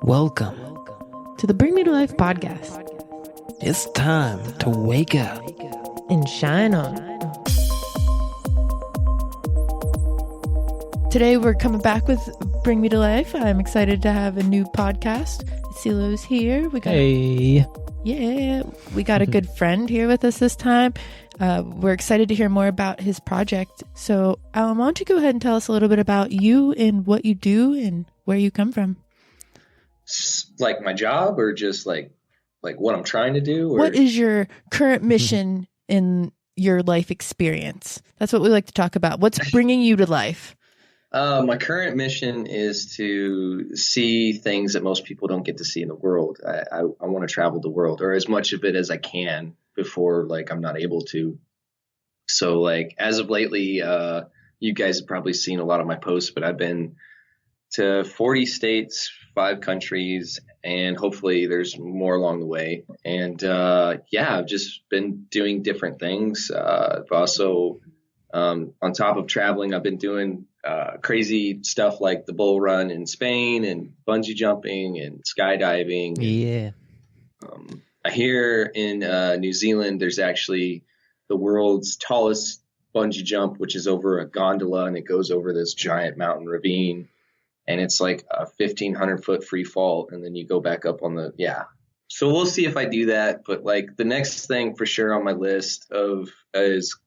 Welcome to the Bring Me to Life podcast. It's time to wake up and shine on. Today we're coming back with Bring Me to Life. I'm excited to have a new podcast. CeeLo's here. Hey. Yeah, we got a good friend here with us this time. We're excited to hear more about his project. So, Allan, why don't you go ahead and tell us a little bit about you and what you do and where you come from? Like my job, or just like what I'm trying to do? Or... What is your current mission in your life experience? That's what we like to talk about. What's bringing you to life? My current mission is to see things that most people don't get to see in the world. I want to travel the world, or as much of it as I can before I'm not able to. So as of lately, you guys have probably seen a lot of my posts, but I've been to 40 states, 5 countries, and hopefully there's more along the way. And I've just been doing different things. I've also, on top of traveling, I've been doing crazy stuff like the bull run in Spain and bungee jumping and skydiving. Yeah. Here in New Zealand, there's actually the world's tallest bungee jump, which is over a gondola, and it goes over this giant mountain ravine. And it's like a 1,500-foot free fall, and then you go back up on the So we'll see if I do that. But the next thing for sure on my list is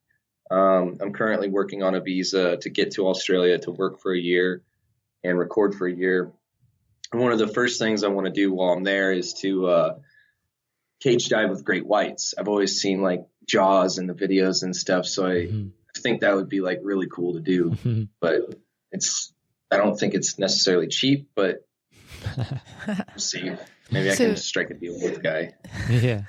I'm currently working on a visa to get to Australia to work for a year and record for a year. And one of the first things I want to do while I'm there is to cage dive with great whites. I've always seen Jaws in the videos and stuff, so I think that would be really cool to do. But I don't think it's necessarily cheap, but we'll see. Maybe I can strike a deal with the guy. Yeah.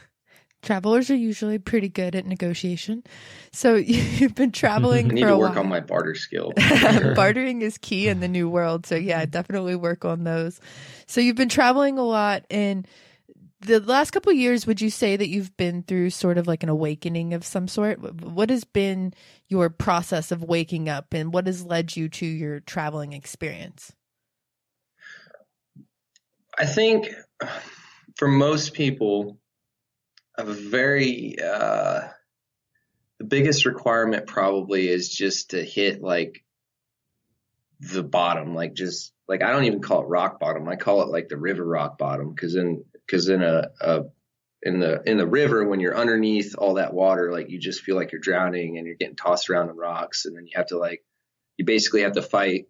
Travelers are usually pretty good at negotiation. So you've been traveling for a while. I need to work on my barter skill. Bartering is key in the new world. So definitely work on those. So you've been traveling a lot. In the last couple of years, would you say that you've been through sort of an awakening of some sort? What has been your process of waking up, and what has led you to your traveling experience? I think for most people, the biggest requirement probably is just to hit the bottom, I don't even call it rock bottom. I call it the river rock bottom, because in the river, when you're underneath all that water, you just feel like you're drowning and you're getting tossed around on rocks, and then you have to you basically have to fight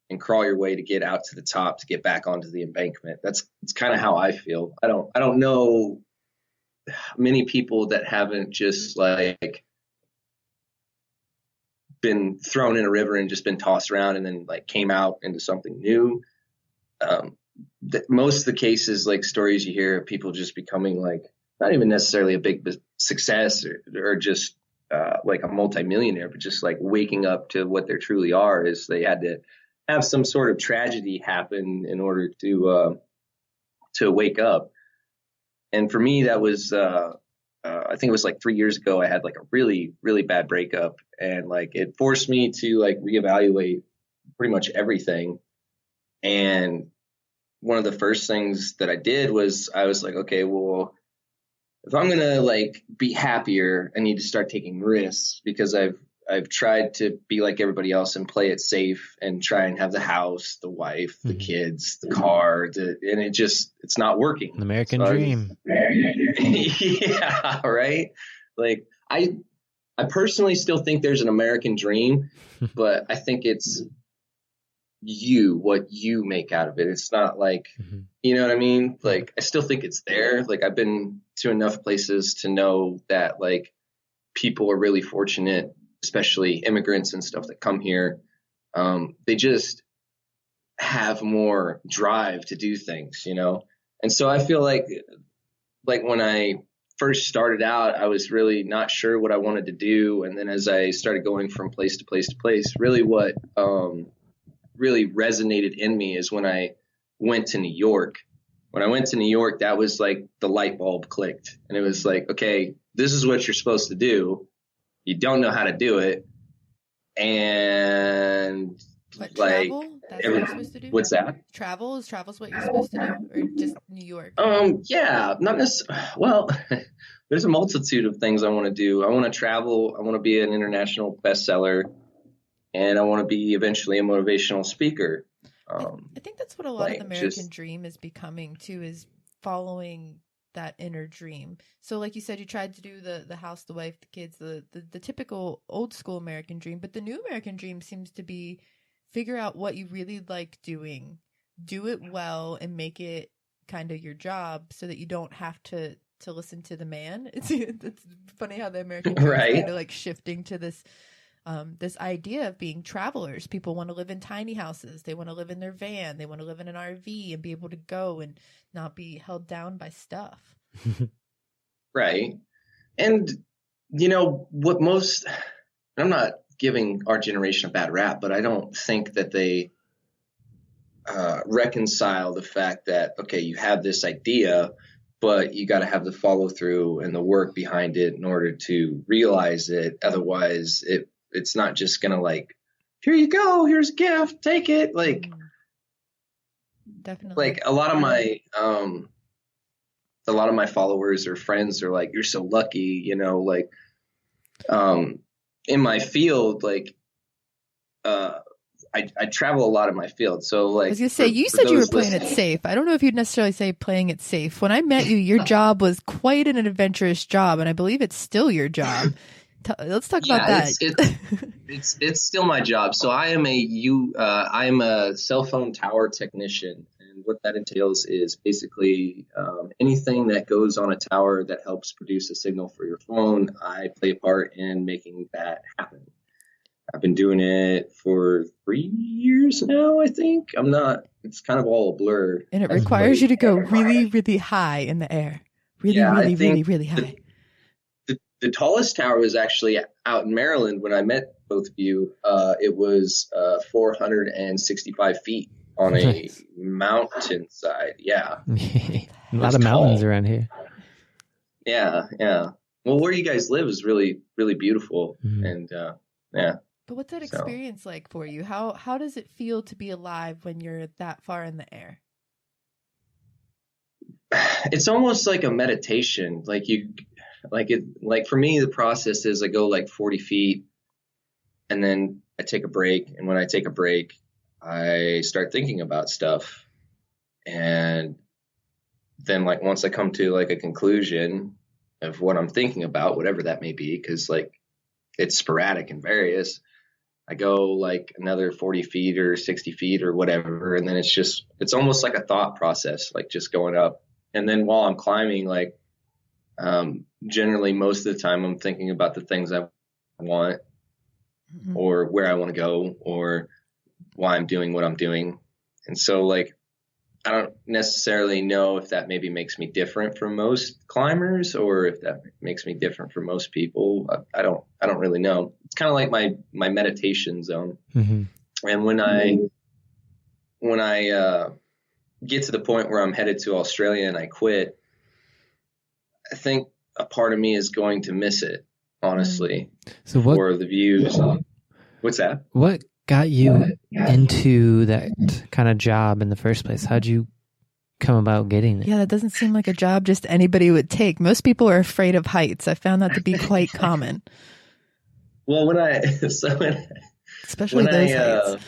and crawl your way to get out to the top to get back onto the embankment. It's kind of how I feel. I don't know many people that haven't just been thrown in a river and just been tossed around and then came out into something new. Most of the cases, stories you hear of people just becoming not even necessarily a big success or just a multimillionaire, but just waking up to what they truly are, is they had to have some sort of tragedy happen in order to wake up. And for me, that was, I think it was 3 years ago, I had a really, really bad breakup, and it forced me to reevaluate pretty much everything. And one of the first things that I did was I was okay, well, if I'm going to be happier, I need to start taking risks, because I've tried to be like everybody else and play it safe and try and have the house, the wife, the kids, the car, and it's not working. An American dream. Yeah, right. I personally still think there's an American dream, but I think it's what you make out of it. It's not you know what I mean? I still think it's there. I've been to enough places to know that people are really fortunate, especially immigrants and stuff that come here. They just have more drive to do things, And so I feel like when I first started out, I was really not sure what I wanted to do. And then as I started going from place to place to place, really what really resonated in me is when I went to New York. When I went to New York, that was the light bulb clicked, and it was okay, this is what you're supposed to do. You don't know how to do it. And That's what you're supposed to do? What's that? Travel's what you're supposed to do, or just New York? Yeah, not necessarily. Well, there's a multitude of things I want to do. I want to travel. I want to be an international bestseller, and I want to be eventually a motivational speaker. I think that's what a lot of the American dream is becoming too, is following that inner dream. So like you said, you tried to do the house, the wife, the kids, the typical old school American dream, but the new American dream seems to be figure out what you really like doing, do it well, and make it kind of your job so that you don't have to listen to the man. It's funny how the American dream is kind of like shifting to this idea of being travelers. People want to live in tiny houses. They want to live in their van. They want to live in an RV and be able to go and not be held down by stuff. Right. And, I'm not giving our generation a bad rap, but I don't think that they reconcile the fact that, okay, you have this idea, but you got to have the follow through and the work behind it in order to realize it. Otherwise, it's not just going to like, here you go, here's a gift, take it. Like, definitely. Like a lot of my followers or friends are like, you're so lucky, in my field, like, I travel a lot in my field. So like, I was gonna say, you said you were playing it safe. I don't know if you'd necessarily say playing it safe. When I met you, your job was quite an adventurous job, and I believe it's still your job. Let's talk about that. It's still my job. So I am a cell phone tower technician, and what that entails is basically anything that goes on a tower that helps produce a signal for your phone. I play a part in making that happen. I've been doing it for 3 years now, I think. It's kind of all a blur. And it requires you to go really, really high in the air. Really high. The tallest tower was actually out in Maryland when I met both of you. It was 465 feet on a mountainside. Yeah. A lot of mountains around here. Yeah. Well, where you guys live is really, really beautiful. Mm-hmm. And yeah. But what's that experience like for you? How does it feel to be alive when you're that far in the air? It's almost like a meditation. Like for me, the process is I go like 40 feet and then I take a break. And when I take a break, I start thinking about stuff. And then like once I come to like a conclusion of what I'm thinking about, whatever that may be, because like it's sporadic and various, I go like another 40 feet or 60 feet or whatever. And then it's almost like a thought process, like just going up. And then while I'm climbing, like, generally most of the time I'm thinking about the things I want, mm-hmm. or where I want to go, or why I'm doing what I'm doing. And so like, I don't necessarily know if that maybe makes me different from most climbers or if that makes me different from most people. I don't really know. It's kind of like my meditation zone. Mm-hmm. And when I get to the point where I'm headed to Australia and I quit, I think a part of me is going to miss it, honestly. So for the views. What's that? What got you into that kind of job in the first place? How'd you come about getting it? Yeah, that doesn't seem like a job just anybody would take. Most people are afraid of heights. I found that to be quite common. Well, especially those heights.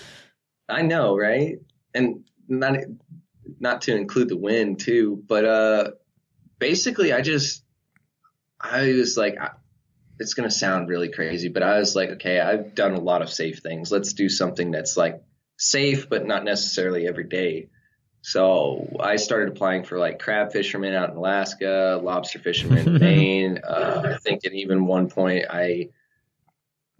I know, right? And not to include the wind too, but basically I was like, it's going to sound really crazy, but I was like, okay, I've done a lot of safe things. Let's do something that's like safe, but not necessarily every day. So I started applying for like crab fishermen out in Alaska, lobster fishermen in Maine. I think at even one point I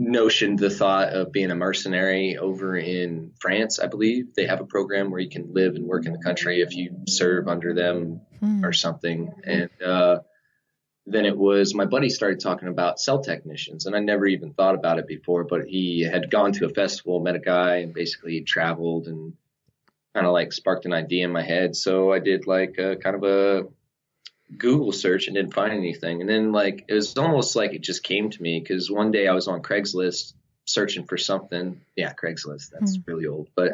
notioned the thought of being a mercenary over in France. I believe they have a program where you can live and work in the country if you serve under them or something. And then it was my buddy started talking about cell technicians, and I never even thought about it before, but he had gone to a festival, met a guy, and basically traveled and kind of like sparked an idea in my head. So I did like a kind of a Google search and didn't find anything. And then like, it was almost like it just came to me because one day I was on Craigslist searching for something. Yeah, Craigslist. That's really old, but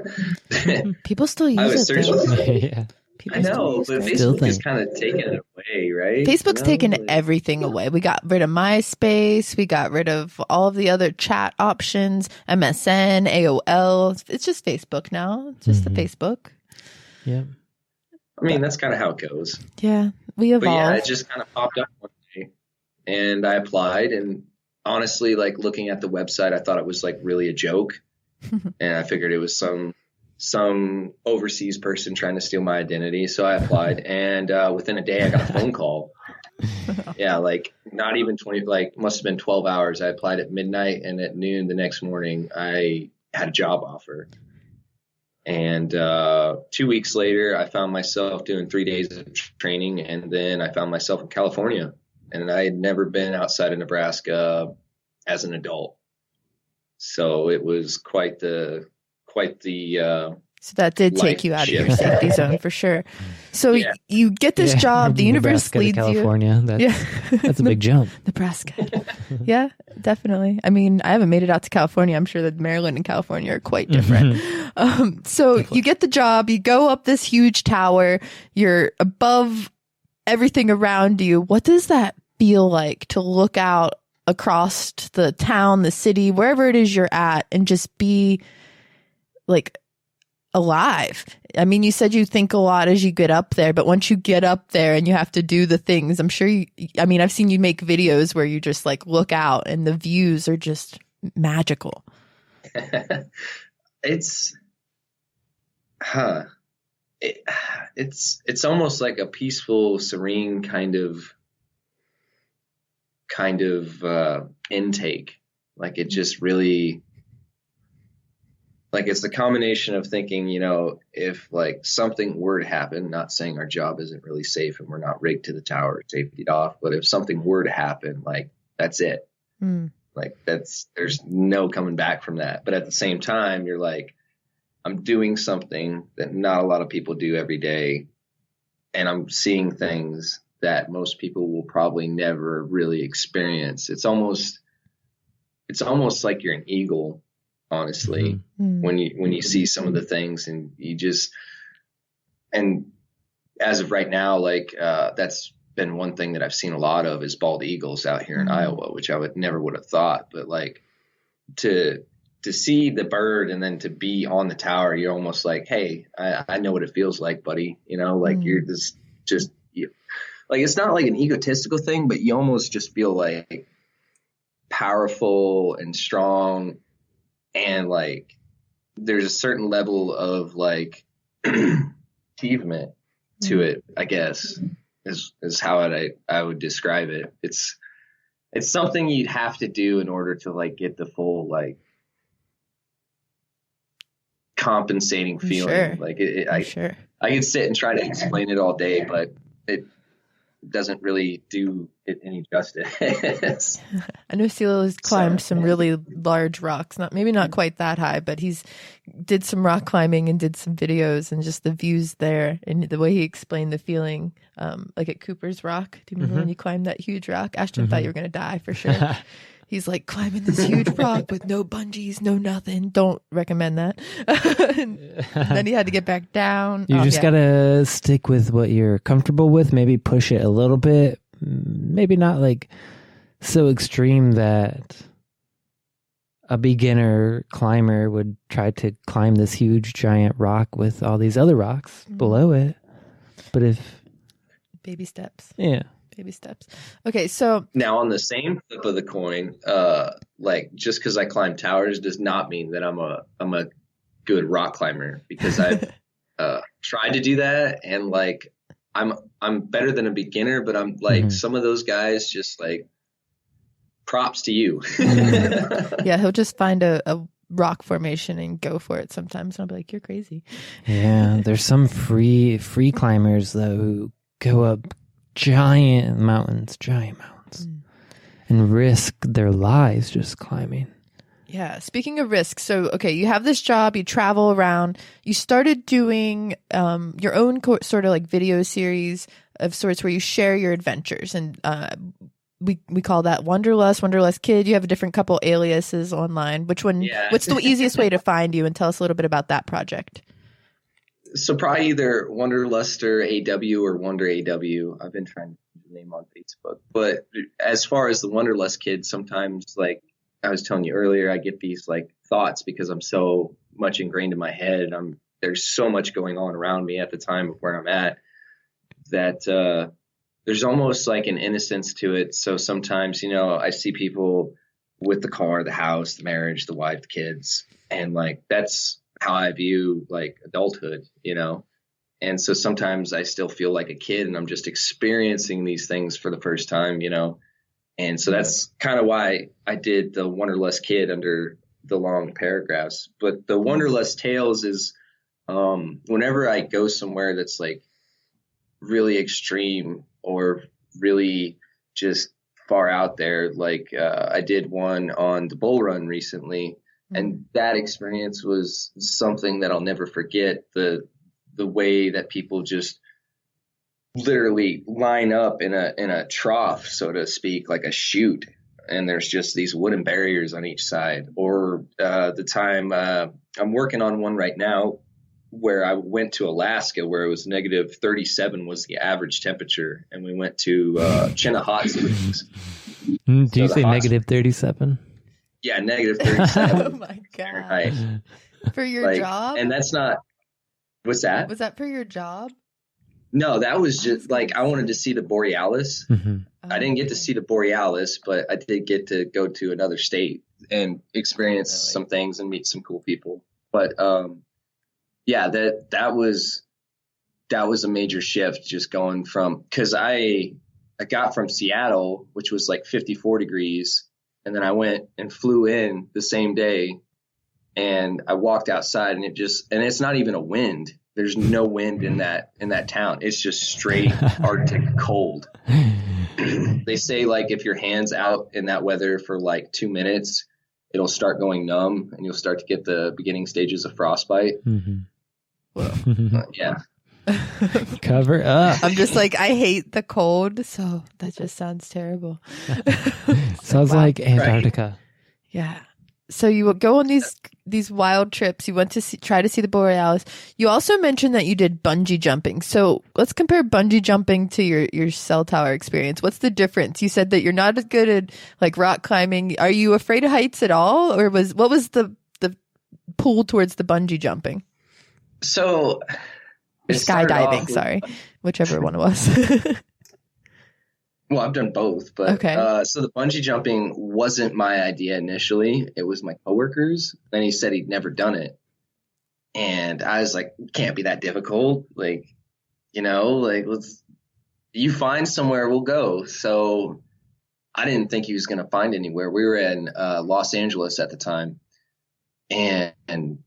people still I use was it. searching. Yeah. I know, but Facebook is kind of taking it away, right? Facebook's taken everything away. We got rid of MySpace. We got rid of all of the other chat options, MSN, AOL. It's just Facebook now. It's just the Facebook. Yeah. I mean, that's kind of how it goes. Yeah, we evolved. But yeah, it just kind of popped up one day, and I applied. And honestly, like looking at the website, I thought it was like really a joke, and I figured it was some overseas person trying to steal my identity. So I applied, and within a day, I got a phone call. Yeah, like not even 20, like must have been 12 hours. I applied at midnight, and at noon the next morning, I had a job offer. And 2 weeks later, I found myself doing 3 days of training, and then I found myself in California. And I had never been outside of Nebraska as an adult, so it was quite the so that did take you out of your safety zone for sure. So Yeah. you get this job, the universe Nebraska to leads California. That's a big jump. Nebraska. Yeah, definitely. I mean, I haven't made it out to California. I'm sure that Maryland and California are quite different. So you get the job, you go up this huge tower, you're above everything around you. What does that feel like to look out across the town, the city, wherever it is you're at, and just be like alive? I mean, you said you think a lot as you get up there, but once you get up there and you have to do the things, I'm sure I've seen you make videos where you just like look out and the views are just magical. It's almost like a peaceful, serene kind of intake. Like it just really, like it's the combination of thinking, if like something were to happen, not saying our job isn't really safe and we're not rigged to the tower, safetied off, but if something were to happen, like that's it. Like there's no coming back from that. But at the same time, you're like, I'm doing something that not a lot of people do every day. And I'm seeing things that most people will probably never really experience. It's almost like you're an eagle, honestly, when you see some of the things, and and as of right now, like that's been one thing that I've seen a lot of is bald eagles out here in Iowa, which I never would have thought. But like to see the bird and then to be on the tower, you're almost like, hey, I know what it feels like, buddy. Like you're like, it's not like an egotistical thing, but you almost just feel like powerful and strong. And like, there's a certain level of like achievement to it, I guess, is how I would describe it. It's something you'd have to do in order to like get the full like compensating feeling. Sure. Like I could sit and try to explain it all day, but it doesn't really do it any justice. I know CeeLo has climbed some really large rocks, maybe not quite that high, but he's did some rock climbing and did some videos, and just the views there and the way he explained the feeling, like at Cooper's Rock. Do you remember when you climbed that huge rock? Ashton thought you were going to die for sure. He's like climbing this huge rock with no bungees, no nothing. Don't recommend that. And then he had to get back down. You just got to stick with what you're comfortable with. Maybe push it a little bit. Maybe not like so extreme that a beginner climber would try to climb this huge giant rock with all these other rocks below it. But if... Baby steps. Yeah. Baby steps. Okay, so now on the same flip of the coin, like just because I climb towers does not mean that I'm a good rock climber, because I've tried to do that, and like I'm better than a beginner, but I'm like some of those guys just like props to you. Yeah, he'll just find a rock formation and go for it sometimes, and I'll be like, you're crazy. Yeah, there's some free climbers though who go up giant mountains and risk their lives just climbing. Yeah. Speaking of risk, so, okay, you have this job, you travel around, you started doing your own sort of like video series of sorts where you share your adventures. And we call that Wanderlust Kid. You have a different couple aliases online. Which one? Yeah. What's the easiest way to find you? And tell us a little bit about that project. So probably either Wanderluster AW or Wonder AW. I've been trying to change the name on Facebook. But as far as the Wanderlust Kid, sometimes, like I was telling you earlier, I get these like thoughts because I'm so much ingrained in my head. There's so much going on around me at the time of where I'm at that there's almost like an innocence to it. So sometimes, I see people with the car, the house, the marriage, the wife, the kids, and like that's how I view like adulthood, And so sometimes I still feel like a kid and I'm just experiencing these things for the first time, And so that's kind of why I did the Wanderlust Kid under the long paragraphs. But the Wanderlust Tales is whenever I go somewhere that's like really extreme or really just far out there, like I did one on the bull run recently. And that experience was something that I'll never forget. The way that people just literally line up in a trough, so to speak, like a chute, and there's just these wooden barriers on each side. Or the time I'm working on one right now where I went to Alaska, where it was negative 37 was the average temperature, and we went to Chena Hot Springs. Do you say negative 37? Yeah, negative 37. Oh my god! For your job? And that's not. What's that? Was that for your job? No, that was just like I wanted to see the Borealis. Mm-hmm. I didn't get to see the Borealis, but I did get to go to another state and experience some things and meet some cool people. But yeah, that was a major shift, just going from, because I got from Seattle, which was like 54 degrees. And then I went and flew in the same day, and I walked outside, and it's not even a wind. There's no wind in that town. It's just straight Arctic cold. They say like if your hand's out in that weather for like 2 minutes, it'll start going numb and you'll start to get the beginning stages of frostbite. Mm-hmm. Well, yeah. Cover up. I'm just like, I hate the cold, so that just sounds terrible. Sounds like Antarctica. Right. Yeah. So you would go on these wild trips. You went to try to see the Borealis. You also mentioned that you did bungee jumping. So let's compare bungee jumping to your cell tower experience. What's the difference? You said that you're not as good at like rock climbing. Are you afraid of heights at all, or what was the pull towards the bungee jumping? So. Skydiving, sorry, whichever one it was. Well, I've done both, but okay. So the bungee jumping wasn't my idea initially. It was my coworker's. Then he said he'd never done it, and I was like, "It can't be that difficult." Like, you find somewhere, we'll go. So I didn't think he was going to find anywhere. We were in Los Angeles at the time, and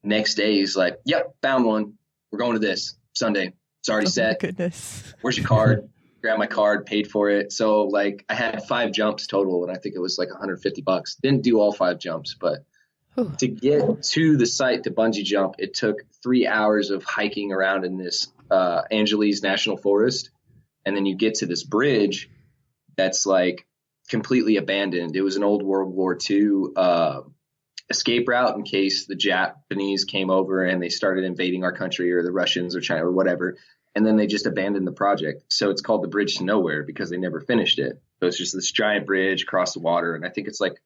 next day he's like, "Yep, found one. We're going to this Sunday. It's already set. My goodness. Where's your card?" Grabbed my card, paid for it. So like I had 5 jumps total, and I think it was like $150. Didn't do all 5 jumps, but to get to the site to bungee jump, it took 3 hours of hiking around in this Angeles National Forest. And then you get to this bridge that's like completely abandoned. It was an old World War II escape route in case the Japanese came over and they started invading our country, or the Russians or China or whatever. And then they just abandoned the project. So it's called the Bridge to Nowhere because they never finished it. So it's just this giant bridge across the water. And I think it's like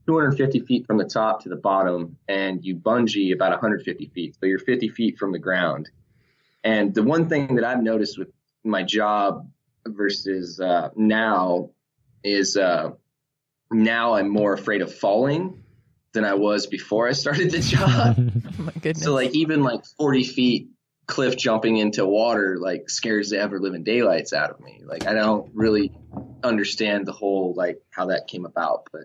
250 feet from the top to the bottom, and you bungee about 150 feet. So you're 50 feet from the ground. And the one thing that I've noticed with my job versus now is now I'm more afraid of falling than I was before I started the job. Oh my goodness. So like even like 40 feet cliff jumping into water like scares the ever living daylights out of me. Like I don't really understand the whole like how that came about, but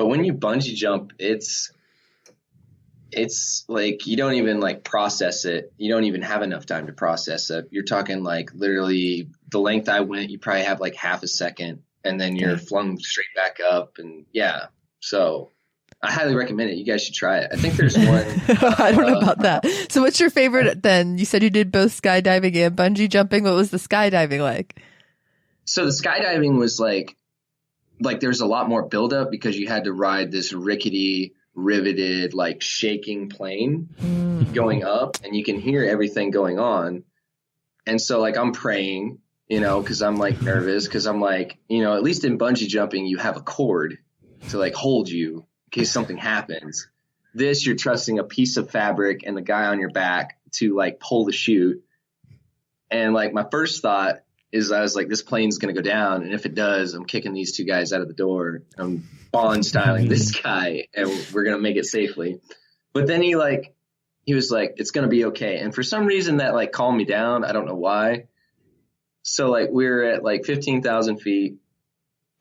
when you bungee jump, it's like you don't even like process it. You don't even have enough time to process it. You're talking like literally the length I went, you probably have like half a second, and then you're flung straight back up. And yeah, so I highly recommend it. You guys should try it. I think there's one. I don't know about that. So what's your favorite then? You said you did both skydiving and bungee jumping. What was the skydiving like? So the skydiving was like there's a lot more buildup because you had to ride this rickety, riveted, like shaking plane going up, and you can hear everything going on. And so like I'm praying, you know, because I'm like nervous, because I'm like, you know, at least in bungee jumping, you have a cord to like hold you in case something happens. This, you're trusting a piece of fabric and the guy on your back to like pull the chute. And like my first thought is I was like, this plane's going to go down. And if it does, I'm kicking these two guys out of the door. I'm Bond styling this guy and we're going to make it safely. But then he was like, it's going to be okay. And for some reason that like calmed me down. I don't know why. So like we're at like 15,000 feet.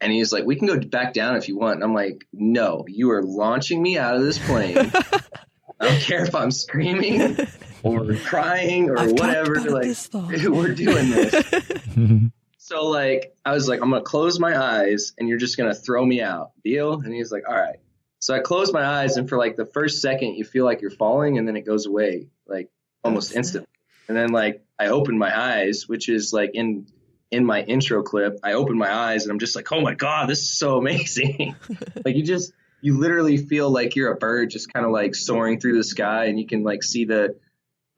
And he's like, we can go back down if you want. And I'm like, no, you are launching me out of this plane. I don't care if I'm screaming or crying or whatever. Like, we're doing this. So like, I was like, I'm going to close my eyes and you're just going to throw me out. Deal? And he's like, all right. So I closed my eyes, and for like the first second, you feel like you're falling, and then it goes away like almost instantly. And then like I opened my eyes, which is like in my intro clip, I opened my eyes and I'm just like, oh my God, this is so amazing. Like you literally feel like you're a bird just kind of like soaring through the sky, and you can like see the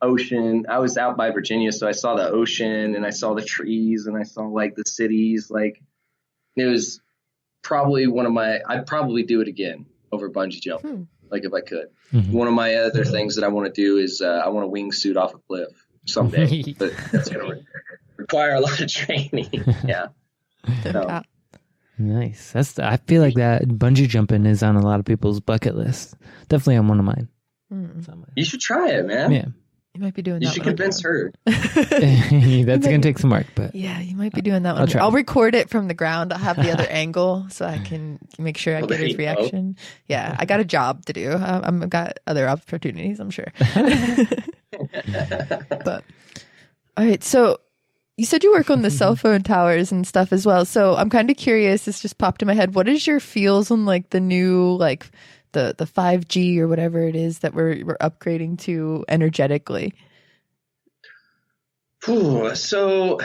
ocean. I was out by Virginia, so I saw the ocean and I saw the trees and I saw like the cities. Like it was probably I'd probably do it again over bungee jumping, like if I could. One of my other things that I want to do is I want to wingsuit off a cliff someday, but that's going to require a lot of training. Yeah. So. Nice. I feel like that bungee jumping is on a lot of people's bucket list. Definitely on one of mine. You should try it, man. Yeah. You might be doing that. You should convince her. That's going to take some work, but yeah, you might be doing that one. I'll record it from the ground. I'll have the other angle so I can make sure I get his reaction. Yeah, I got a job to do. I've got other opportunities, I'm sure. But all right, so you said you work on the cell phone towers and stuff as well. So I'm kind of curious. This just popped in my head. What is your feels on like the new like the 5G or whatever it is that we're upgrading to energetically? So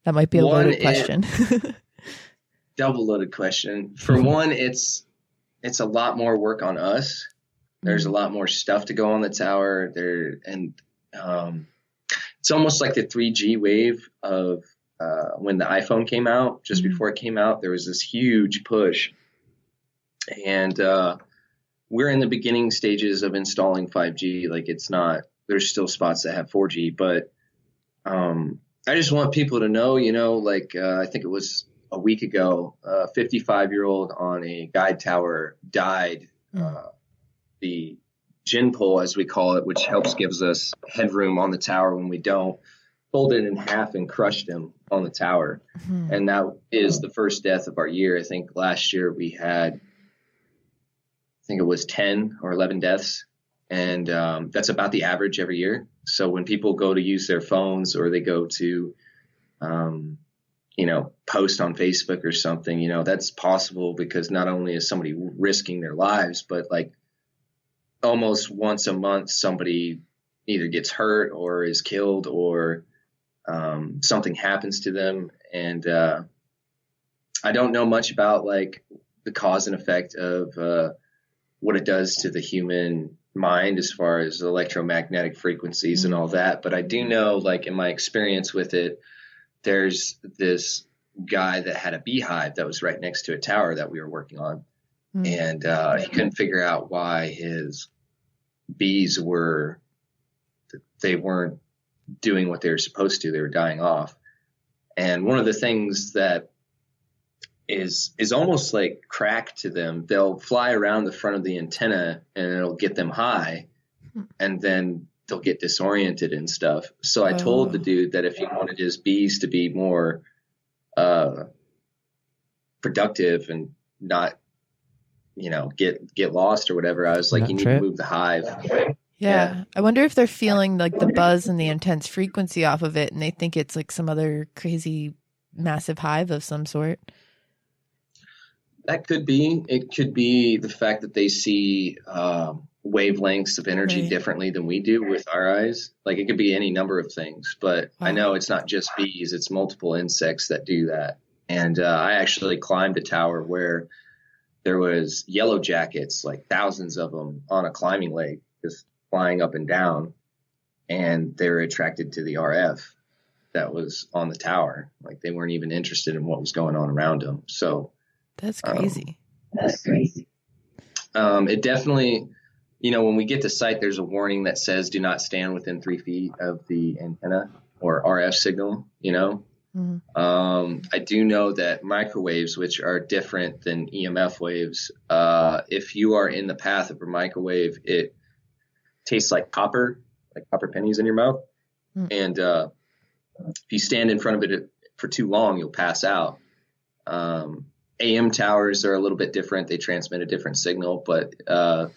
that might be a loaded question. Double loaded question. For one, it's a lot more work on us. There's a lot more stuff to go on the tower there, and it's almost like the 3G wave of when the iPhone came out. Just before it came out, there was this huge push. And we're in the beginning stages of installing 5G. Like there's still spots that have 4G, but I just want people to know, you know, like I think it was a week ago, a 55-year-old on a guide tower died. The gin pole, as we call it, which gives us headroom on the tower when we don't, folded in half and crushed him on the tower. And that is the first death of our year. I think last year we had, I think it was 10 or 11 deaths. And that's about the average every year. So when people go to use their phones or they go to, you know, post on Facebook or something, you know, that's possible because not only is somebody risking their lives, but like almost once a month, somebody either gets hurt or is killed or something happens to them. And I don't know much about like the cause and effect of what it does to the human mind as far as electromagnetic frequencies and all that. But I do know, like in my experience with it, there's this guy that had a beehive that was right next to a tower that we were working on. And he couldn't figure out why his bees weren't doing what they were supposed to. They were dying off. And one of the things that is almost like crack to them, they'll fly around the front of the antenna and it'll get them high, and then they'll get disoriented and stuff. So I told the dude that if he wanted his bees to be more productive and not, you know, get lost or whatever, I was like, you need to move the hive. Yeah. I wonder if they're feeling like the buzz and the intense frequency off of it, and they think it's like some other crazy massive hive of some sort. That could be. It could be the fact that they see wavelengths of energy Right. differently than we do with our eyes. Like it could be any number of things, but I Wow. know it's not just bees, it's multiple insects that do that. And I actually climbed a tower where there was yellow jackets, like thousands of them on a climbing leg, just flying up and down. And they were attracted to the RF that was on the tower. Like they weren't even interested in what was going on around them. So That's crazy. It definitely, when we get to site, there's a warning that says do not stand within 3 feet of the antenna or RF signal, I do know that microwaves, which are different than EMF waves, if you are in the path of a microwave, it tastes like copper pennies in your mouth. And if you stand in front of it for too long, you'll pass out. AM towers are a little bit different. They transmit a different signal, but the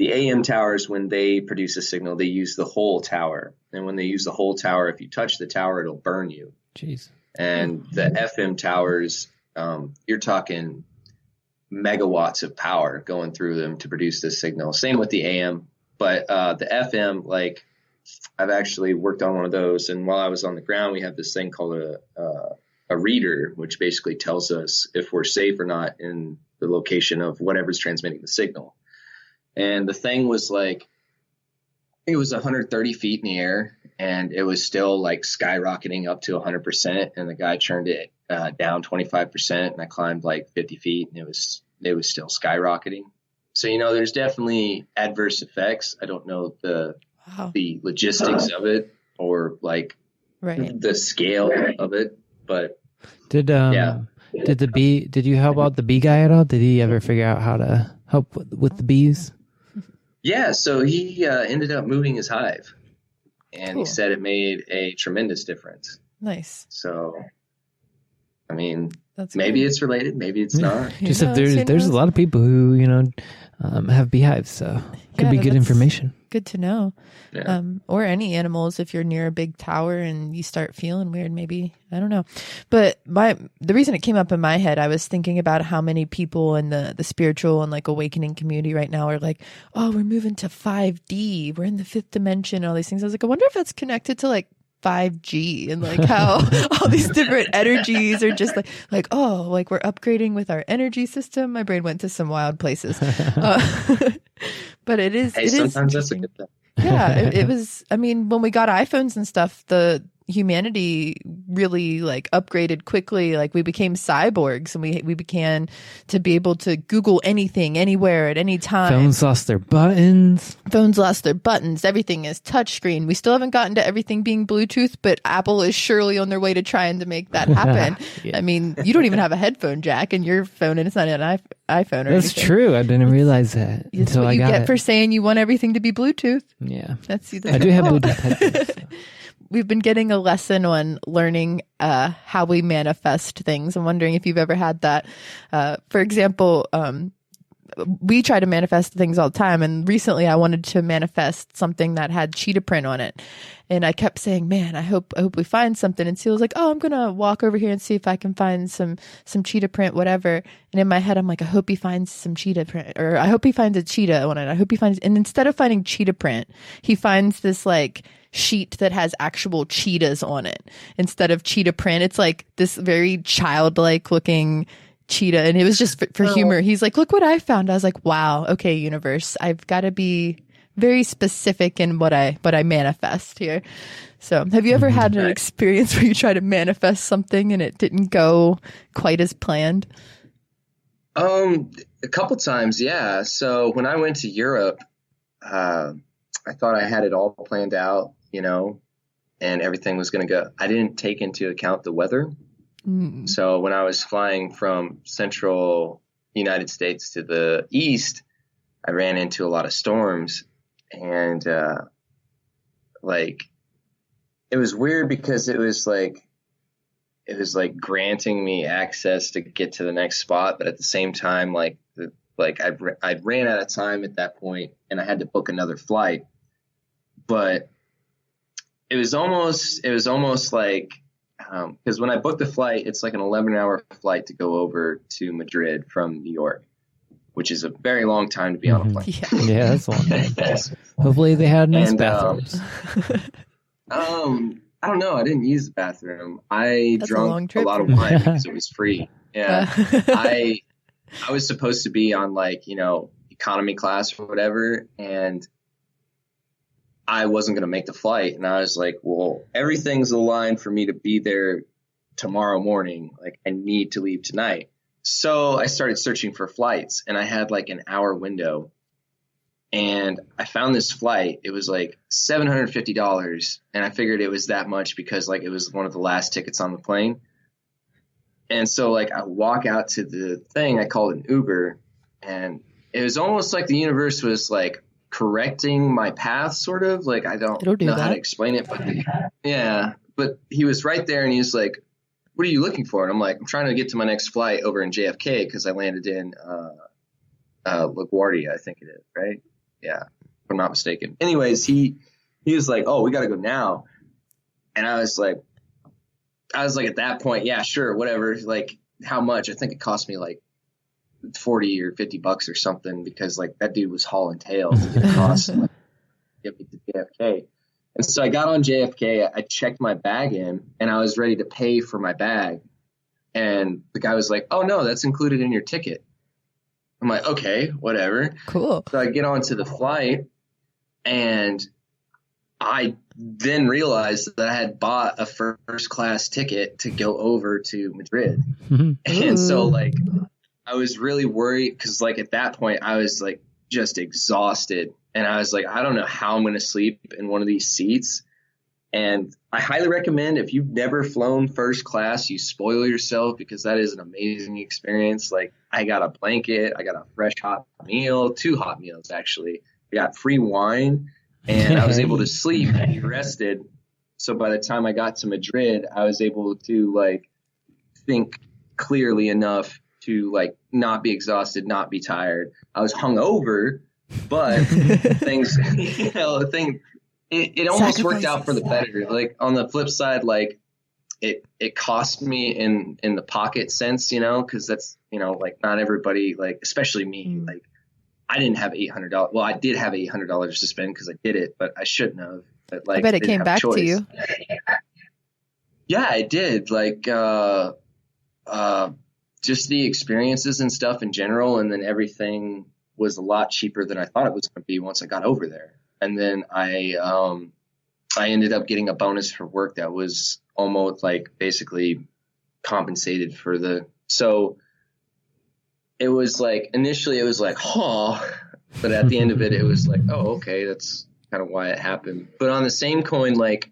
AM towers, when they produce a signal, they use the whole tower. And when they use the whole tower, if you touch the tower, it'll burn you. Jeez. And the FM towers, you're talking megawatts of power going through them to produce this signal. Same with the AM, but the FM, like I've actually worked on one of those. And while I was on the ground, we have this thing called a reader, which basically tells us if we're safe or not in the location of whatever's transmitting the signal. And the thing was like, it was 130 feet in the air, and it was still like skyrocketing up to 100%. And the guy turned it down 25%, and I climbed like 50 feet, and it was still skyrocketing. So, there's definitely adverse effects. I don't know the logistics of it or like the scale of it, but did you help out the bee guy at all? Did he ever figure out how to help with the bees? Yeah, so he ended up moving his hive, and he said it made a tremendous difference. Nice. So, I mean, That's maybe good. it's related, maybe it's not. Just if there's a lot of people who have beehives, so it could be good information. Good to know. Yeah. Or any animals, if you're near a big tower and you start feeling weird, maybe, I don't know. But the reason it came up in my head, I was thinking about how many people in the spiritual and like awakening community right now are like, oh, we're moving to 5D, we're in the fifth dimension, all these things. I was like, I wonder if that's connected to like 5G and like how all these different energies are just like oh, like we're upgrading with our energy system. My brain went to some wild places. But it is. Hey, sometimes that's a good thing. Yeah, it was. I mean, when we got iPhones and stuff, the humanity really like upgraded quickly. Like we became cyborgs, and we began to be able to Google anything, anywhere, at any time. Phones lost their buttons. Everything is touchscreen. We still haven't gotten to everything being Bluetooth, but Apple is surely on their way to trying to make that happen. Yeah. I mean, you don't even have a headphone jack in your phone, and it's not an iPhone or That's anything. true. I didn't realize that It's until what I you got get it. for saying you want everything to be Bluetooth. Yeah, That's I do have Bluetooth headphones. So. We've been getting a lesson on learning how we manifest things. I'm wondering if you've ever had that. For example, we try to manifest things all the time. And recently I wanted to manifest something that had cheetah print on it. And I kept saying, man, I hope we find something. And Seal was like, oh, I'm going to walk over here and see if I can find some cheetah print, whatever. And in my head, I'm like, I hope he finds some cheetah print, or I hope he finds a cheetah on it. I hope he finds, and instead of finding cheetah print, he finds this like sheet that has actual cheetahs on it instead of cheetah print. It's like this very childlike looking cheetah, and it was just for humor. He's like, look what I found. I was like, wow, okay, universe, I've got to be very specific in what I manifest here. So have you ever had an experience where you try to manifest something and it didn't go quite as planned? A couple times, yeah. So when I went to Europe, I thought I had it all planned out, and everything was going to go. I didn't take into account the weather. So when I was flying from central United States to the east, I ran into a lot of storms, and it was weird because it was like granting me access to get to the next spot, but at the same time, I'd ran out of time at that point, and I had to book another flight. But it was almost like, because when I booked the flight, it's like an 11-hour flight to go over to Madrid from New York. which is a very long time to be on a plane. Yeah. Yeah, that's a long time. Hopefully they had nice bathrooms. I don't know. I didn't use the bathroom. I That's a long drank a trip lot of for me. wine because it was free. Yeah. I was supposed to be on like, economy class or whatever, and I wasn't going to make the flight. And I was like, well, everything's aligned for me to be there tomorrow morning. Like, I need to leave tonight. So I started searching for flights, and I had like an hour window, and I found this flight. It was like $750, and I figured it was that much because like it was one of the last tickets on the plane. And so like I walk out to the thing, I called an Uber, and it was almost like the universe was like correcting my path, sort of. Like, I don't know how to explain it, but yeah, but he was right there, and he was like, what are you looking for? And I'm like, I'm trying to get to my next flight over in JFK because I landed in LaGuardia, I think it is, right? Yeah, if I'm not mistaken. Anyways, he was like, oh, we got to go now. And I was like, at that point, yeah, sure, whatever. Like, how much? I think it cost me like $40 or $50 or something, because like that dude was hauling tail to get across and like, get me to JFK. And so I got on JFK, I checked my bag in, and I was ready to pay for my bag. And the guy was like, oh no, that's included in your ticket. I'm like, okay, whatever. Cool. So I get onto the flight, and I then realized that I had bought a first class ticket to go over to Madrid. And so like, I was really worried because like at that point I was like just exhausted, and I was like, I don't know how I'm going to sleep in one of these seats. And I highly recommend, if you've never flown first class, you spoil yourself, because that is an amazing experience. Like, I got a blanket, I got a fresh hot meal, 2 hot meals actually. I got free wine, and I was able to sleep and be rested. So by the time I got to Madrid, I was able to like think clearly enough to like not be exhausted, not be tired. I was hungover, but things, it almost worked out for the better. Like, on the flip side, like it cost me in the pocket sense, because that's, like not everybody, like especially me, like I didn't have $800. Well, I did have $800 to spend because I did it, but I shouldn't have. But like, I bet it came back to you. Yeah, it did. Like, just the experiences and stuff in general, and then everything was a lot cheaper than I thought it was going to be once I got over there. And then I ended up getting a bonus for work that was almost like basically compensated for so it was like, initially it was like, but at the end of it, it was like, oh, okay, that's kind of why it happened. But on the same coin, like,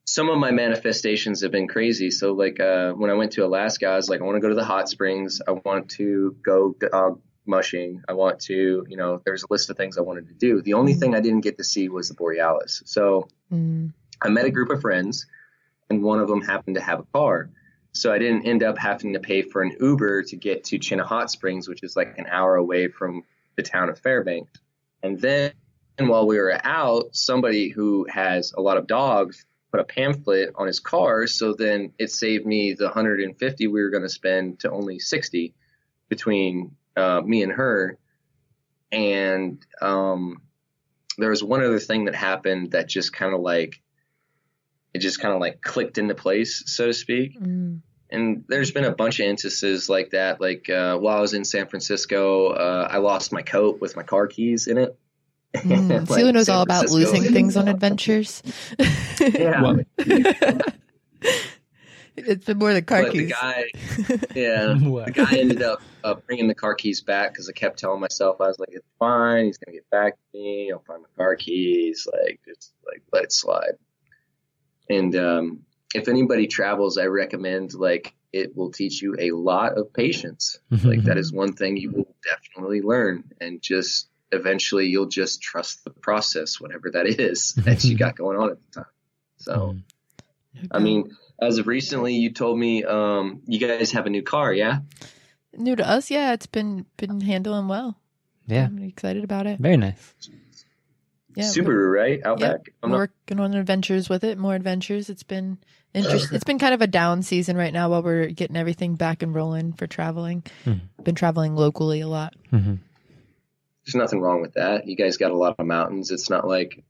some of my manifestations have been crazy. So like, when I went to Alaska, I was like, I want to go to the hot springs. I want to go mushing. I want to, there's a list of things I wanted to do. The only thing I didn't get to see was the Borealis. So I met a group of friends, and one of them happened to have a car. So I didn't end up having to pay for an Uber to get to Chena Hot Springs, which is like an hour away from the town of Fairbanks. And then while we were out, somebody who has a lot of dogs put a pamphlet on his car. So then it saved me the $150 we were going to spend to only $60 between me and her. And there was one other thing that happened that just kind of like, it just kind of like clicked into place, so to speak. And there's been a bunch of instances like that. Like, while I was in San Francisco, I lost my coat with my car keys in it. Sila knows all about losing things on adventures. Yeah. It's been more than car keys. The guy ended up bringing the car keys back, because I kept telling myself, I was like, it's fine, he's gonna get back to me, I'll find my car keys, like, just like let it slide. And if anybody travels, I recommend, like, it will teach you a lot of patience. Like, that is one thing you will definitely learn, and just eventually you'll just trust the process, whatever that is that you got going on at the time. So, I mean, as of recently, you told me you guys have a new car, yeah? New to us, yeah. It's been handling well. Yeah. I'm excited about it. Very nice. Subaru, right? Outback. We're working on adventures with it, more adventures. It's been interesting. It's been kind of a down season right now while we're getting everything back and rolling for traveling. Been traveling locally a lot. There's nothing wrong with that. You guys got a lot of mountains. It's not like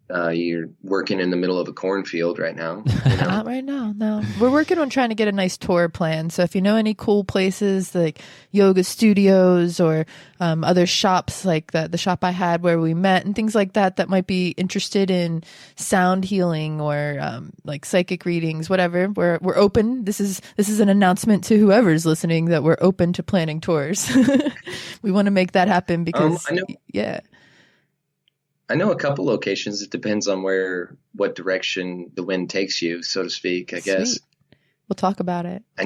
you're working in the middle of a cornfield right now. You know? Not right now, no. We're working on trying to get a nice tour plan. So if you know any cool places like yoga studios or other shops like the shop I had where we met and things like that might be interested in sound healing or like psychic readings, whatever, we're open. This is an announcement to whoever's listening that we're open to planning tours. We want to make that happen because I know a couple locations. It depends on what direction the wind takes you, so to speak, I guess. We'll talk about it. I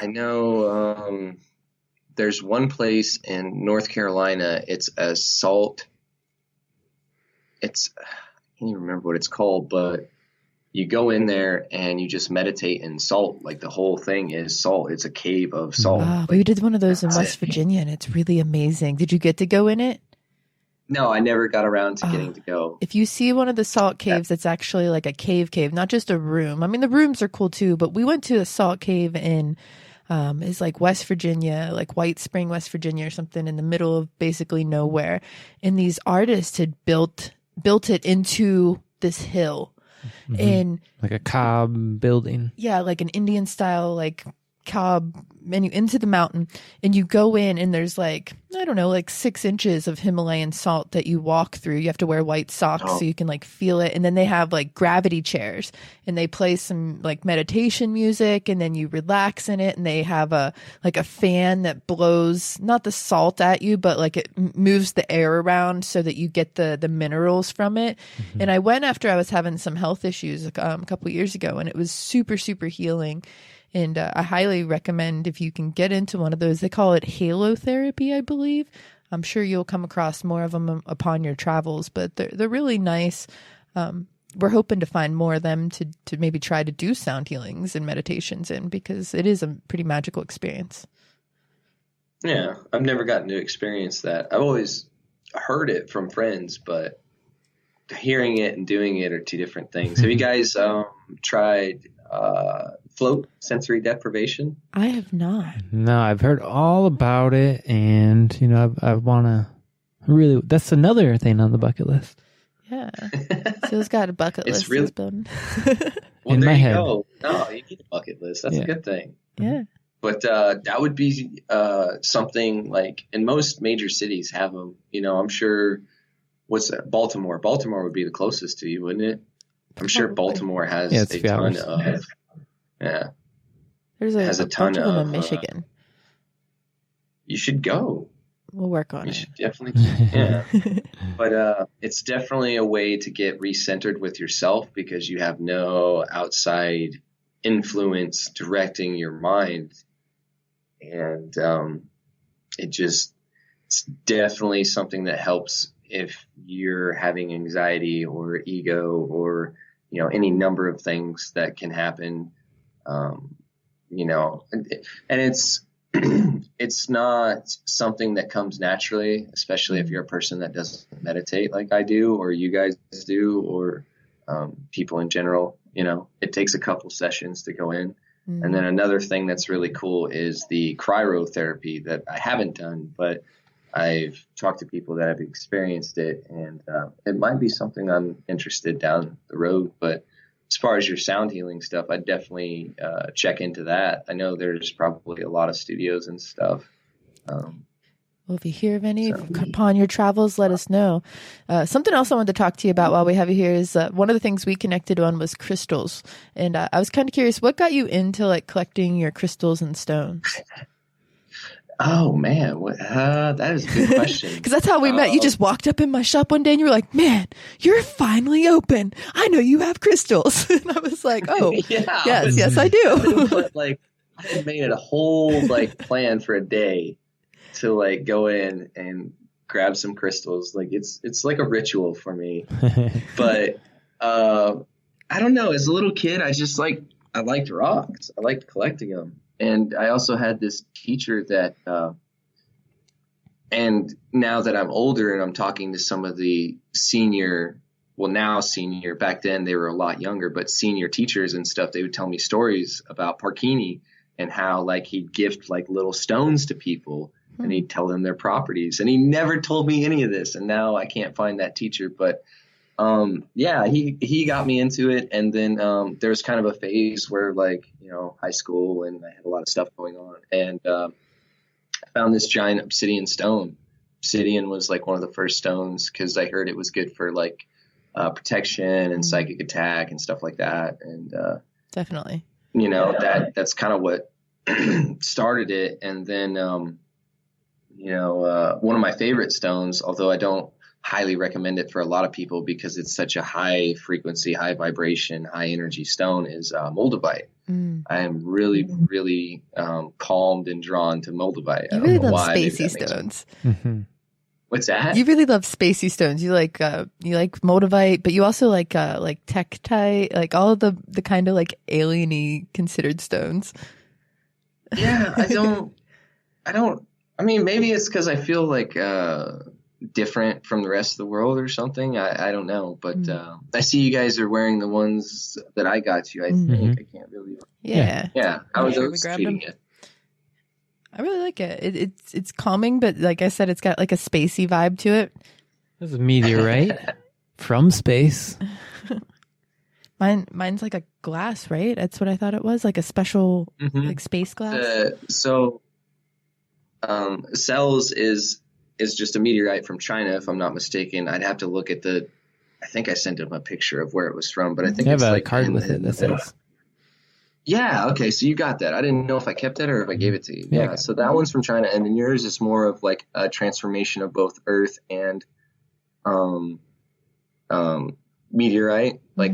know there's one place in North Carolina. It's a salt. I can't even remember what it's called, but you go in there and you just meditate in salt. Like the whole thing is salt. It's a cave of salt. Wow, we did one of those in West Virginia and it's really amazing. Did you get to go in it? No, I never got around to getting to go. If you see one of the salt caves, it's actually like a cave, not just a room. I mean, the rooms are cool too, but we went to a salt cave in, is like West Virginia, like White Spring, West Virginia or something in the middle of basically nowhere. And these artists had built it into this hill in like a cob building. Yeah. Like an Indian style, like cob menu into the mountain, and you go in and there's like, I don't know, like 6 inches of Himalayan salt that you walk through. You have to wear white socks so you can like feel it. And then they have like gravity chairs and they play some like meditation music and then you relax in it. And they have a fan that blows not the salt at you, but like it moves the air around so that you get the minerals from it. And I went after I was having some health issues a couple years ago, and it was super, super healing. And I highly recommend if you can get into one of those. They call it halotherapy, I believe. I'm sure you'll come across more of them upon your travels, but they're really nice. We're hoping to find more of them to maybe try to do sound healings and meditations in, because it is a pretty magical experience. Yeah, I've never gotten to experience that. I've always heard it from friends, but hearing it and doing it are two different things. Have you guys tried float sensory deprivation? I have not. No, I've heard all about it, and I want to really. That's another thing on the bucket list. Yeah, Phil's got a bucket list. Really, building. Well, in there my you head. go. No, you need a bucket list. That's a good thing. Yeah, but that would be something like, in most major cities have them. I'm sure. What's that? Baltimore. Baltimore would be the closest to you, wouldn't it? I'm sure Baltimore has a ton of. Yeah. There's a ton of them in Michigan. You should go. We'll work on it. You should definitely. Yeah. But it's definitely a way to get recentered with yourself, because you have no outside influence directing your mind. And it's definitely something that helps if you're having anxiety or ego or, any number of things that can happen. And it's not something that comes naturally, especially if you're a person that doesn't meditate like I do, or you guys do, or people in general. It takes a couple sessions to go in. And then another thing that's really cool is the cryotherapy that I haven't done, but I've talked to people that have experienced it, and it might be something I'm interested down the road. But as far as your sound healing stuff, I'd definitely check into that. I know there's probably a lot of studios and stuff. Well, if you hear of any upon your travels, let us know. Something else I wanted to talk to you about while we have you here is one of the things we connected on was crystals. And I was kind of curious, what got you into like collecting your crystals and stones? Oh, man. That is a good question. Because that's how we met. You just walked up in my shop one day and you were like, man, you're finally open. I know you have crystals. And I was like, oh, yes, I do. But I had made it a whole plan for a day to go in and grab some crystals. It's like a ritual for me. But I don't know. As a little kid, I liked rocks. I liked collecting them. And I also had this teacher that, and now that I'm older and I'm talking to some of the now senior, back then they were a lot younger, but senior teachers and stuff, they would tell me stories about Parkini and how like he'd gift like little stones to people and he'd tell them their properties. And he never told me any of this. And now I can't find that teacher, but he got me into it. And then there was kind of a phase where like, high school, and I had a lot of stuff going on. And I found this giant obsidian stone. Obsidian was like one of the first stones because I heard it was good for like protection and psychic attack and stuff like that. And definitely, that's kind of what started it. And then, one of my favorite stones, although I don't highly recommend it for a lot of people because it's such a high frequency, high vibration, high energy stone, is moldavite. I am really, really calmed and drawn to moldavite. You really love spacey stones. What's that? You really love spacey stones. You like moldavite, but you also like tektite, like all of the kind of like alien-y considered stones. Yeah, I mean, maybe it's because I feel like different from the rest of the world or something. I don't know, but I see you guys are wearing the ones that I got you. I think I can't really. Yeah. How was those treating it? I really like it. It's calming, but like I said, it's got like a spacey vibe to it. This is a meteorite from space. Mine's like a glass, right? That's what I thought it was, like a special like space glass. Cells is just a meteorite from China, if I'm not mistaken. I'd have to look at I think I sent him a picture of where it was from, but I think you it's have a like card with it that says. Yeah, okay, so you got that. I didn't know if I kept it or if I gave it to you. Yeah, so that one's from China, and then yours is more of like a transformation of both Earth and meteorite. Like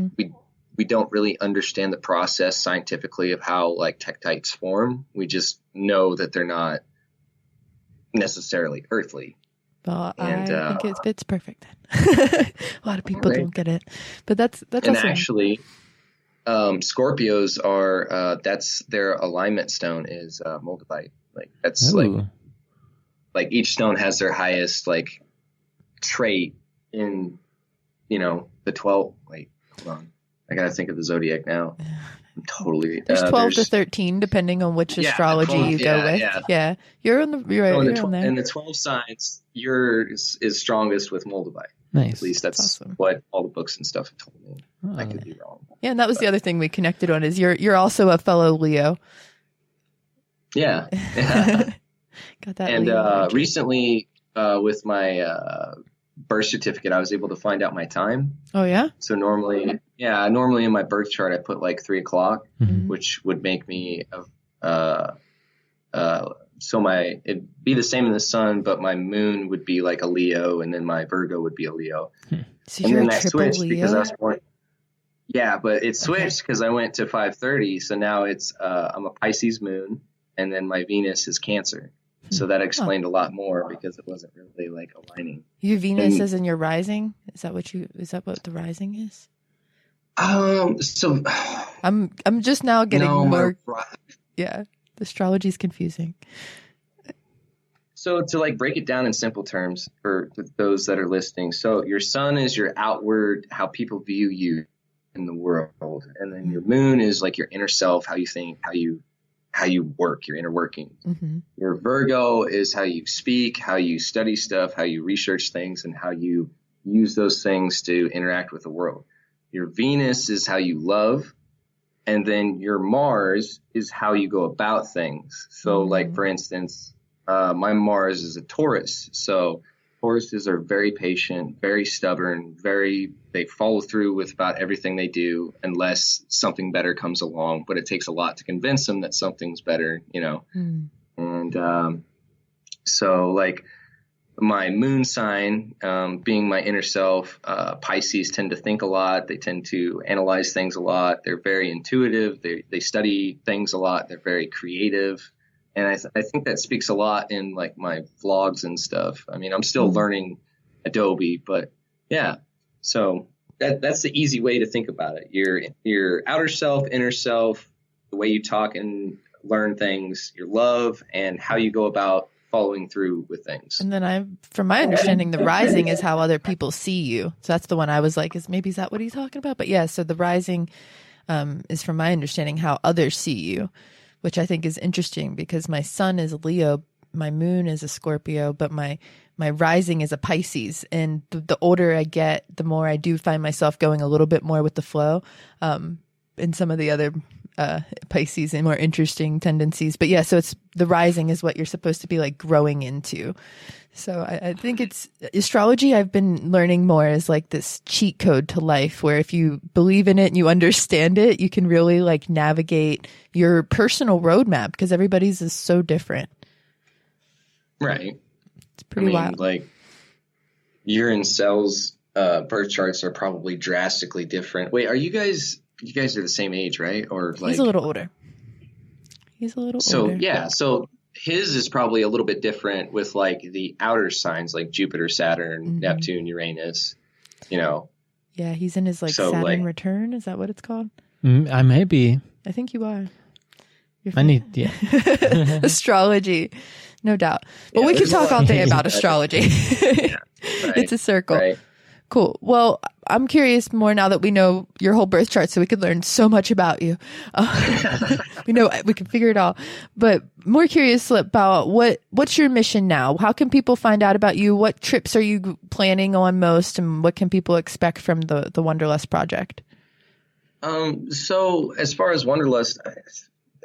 we don't really understand the process scientifically of how like tektites form. We just know that they're not necessarily earthly. Well, I think it fits perfect then. A lot of people don't get it, but that's and awesome. Actually, Scorpios are that's their alignment stone is moldavite. Like that's like each stone has their highest like trait in the 12. Wait, hold on, I gotta think of the zodiac now. I'm totally there's 12 to 13 depending on which astrology you go with. Yeah, you're on there. In the 12 signs, yours is strongest with moldavite. Nice. At least that's awesome. what all the books and stuff have told me. I could be wrong. Yeah, and that was the other thing we connected on is you're also a fellow Leo. Yeah. Got that. And recently, with my birth certificate, I was able to find out my time. Oh yeah. So normally in my birth chart, I put like 3:00, which would make me it'd be the same in the sun, but my moon would be like a Leo, and then my Virgo would be a Leo. So and then that switched Leo? Because I was born. Yeah, but it switched because I went to 5:30. So now it's I'm a Pisces moon, and then my Venus is Cancer. So that explained a lot more because it wasn't really like aligning. Your Venus is in your rising? Is that what the rising is? So I'm just now getting more. Yeah, the astrology is confusing. So to like break it down in simple terms for those that are listening. So your sun is your outward, how people view you in the world. And then your moon is like your inner self, how you think, how you work, your inner workings. Your Virgo is how you speak, how you study stuff, how you research things, and how you use those things to interact with the world. Your Venus is how you love. And then your Mars is how you go about things. So like, for instance, my Mars is a Taurus. So Tauruses are very patient, very stubborn, they follow through with about everything they do unless something better comes along. But it takes a lot to convince them that something's better, And so like my moon sign, being my inner self, Pisces tend to think a lot. They tend to analyze things a lot. They're very intuitive. They study things a lot. They're very creative. And I think that speaks a lot in like my vlogs and stuff. I mean, I'm still learning Adobe, but yeah. So that's the easy way to think about it. Your outer self, inner self, the way you talk and learn things, your love, and how you go about following through with things. And then from my understanding, the rising is how other people see you. So that's the one I was like, is that what he's talking about? But yeah, so the rising is, from my understanding, how others see you, which I think is interesting because my sun is a Leo, my moon is a Scorpio, but my rising is a Pisces. And the older I get, the more I do find myself going a little bit more with the flow. And some of the other Pisces and more interesting tendencies. But yeah, so it's the rising is what you're supposed to be like growing into. So I think it's astrology. I've been learning more as like this cheat code to life, where if you believe in it and you understand it, you can really like navigate your personal roadmap, because everybody's is so different. Right. It's pretty wild. Like urine cells, birth charts are probably drastically different. Wait, you guys are the same age, right? Or like, he's a little older. So yeah, so his is probably a little bit different with like the outer signs like Jupiter, Saturn, Neptune, Uranus, you know. Yeah, he's in his like Saturn return. Is that what it's called? I may be. I think you are. Yeah. Astrology, no doubt. But we could talk all day about astrology. Yeah, right, it's a circle. Right. Cool. Well, I'm curious more now that we know your whole birth chart, so we could learn so much about you. We can figure it all. But more curious about what's your mission now? How can people find out about you? What trips are you planning on most, and what can people expect from the Wanderlust project? So as far as Wanderlust,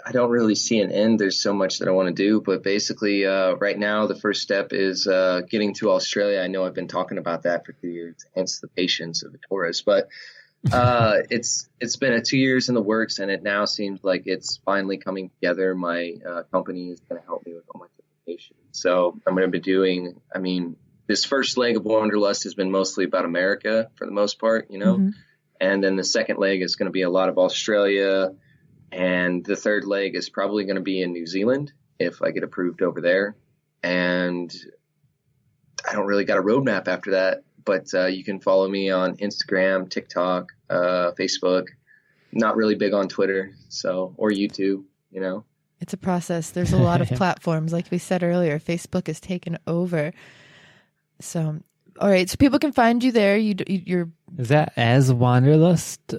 I don't really see an end. There's so much that I want to do, but basically, right now, the first step is getting to Australia. I know I've been talking about that for 2 years, hence the patience of a Taurus. But it's been 2 years in the works, and it now seems like it's finally coming together. My company is going to help me with all my certifications. So I'm going to be doing. This first leg of Wanderlust has been mostly about America for the most part, you know, and then the second leg is going to be a lot of Australia. And the third leg is probably going to be in New Zealand if I get approved over there. And I don't really got a roadmap after that, but you can follow me on Instagram, TikTok, Facebook. Not really big on Twitter, or YouTube, you know. It's a process. There's a lot of platforms. Like we said earlier, Facebook has taken over. So, all right. So people can find you there. You're. Is that as Wanderlust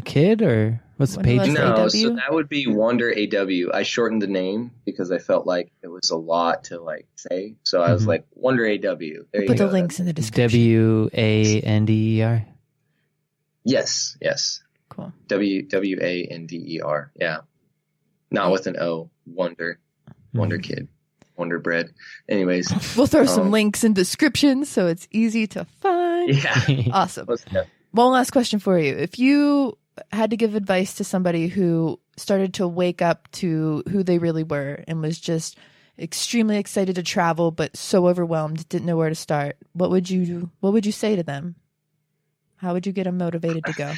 Kid, or what's the page? No, AW? so that would be Wander AW. I shortened the name because I felt like it was a lot to like say. So I was like Wander AW. There you go. Put the links in the description. WANDER. Yes. Cool. WANDER. Yeah. Not with an O. Wonder Kid. Wonder Bread. Anyways. We'll throw some links in descriptions so it's easy to find. Yeah. Awesome. One last question for you. If you had to give advice to somebody who started to wake up to who they really were and was just extremely excited to travel but so overwhelmed, didn't know where to start, what would you say to them? How would you get them motivated to go?